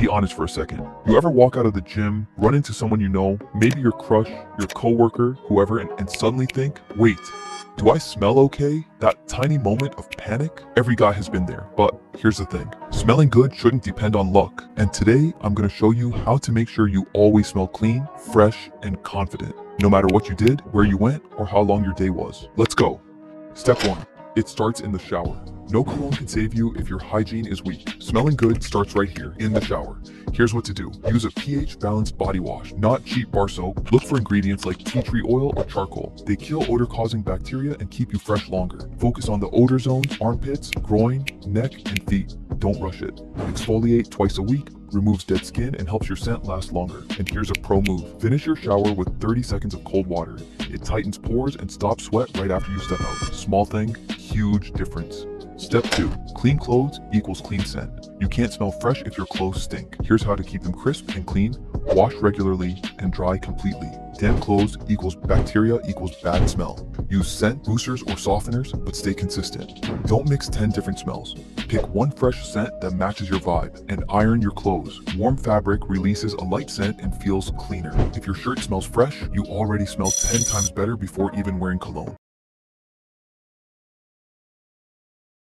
Be honest for a second. You ever walk out of the gym, run into someone you know, maybe your crush, your coworker, whoever, and suddenly think, wait, do I smell okay? That tiny moment of panic? Every guy has been there, but here's the thing. Smelling good shouldn't depend on luck. And today, I'm gonna show you how to make sure you always smell clean, fresh, and confident. No matter what you did, where you went, or how long your day was. Let's go. Step 1. It starts in the shower. No cologne can save you if your hygiene is weak. Smelling good starts right here, in the shower. Here's what to do. Use a pH-balanced body wash, not cheap bar soap. Look for ingredients like tea tree oil or charcoal. They kill odor-causing bacteria and keep you fresh longer. Focus on the odor zones, armpits, groin, neck, and feet. Don't rush it. Exfoliate twice a week, removes dead skin, and helps your scent last longer. And here's a pro move. Finish your shower with 30 seconds of cold water. It tightens pores and stops sweat right after you step out. Small thing, huge difference. Step 2. Clean clothes equals clean scent. You can't smell fresh if your clothes stink. Here's how to keep them crisp and clean. Wash regularly and dry completely. Damp clothes equals bacteria equals bad smell. Use scent boosters or softeners, but stay consistent. Don't mix 10 different smells. Pick one fresh scent that matches your vibe, and iron your clothes. Warm fabric releases a light scent and feels cleaner. If your shirt smells fresh, you already smell 10 times better before even wearing cologne.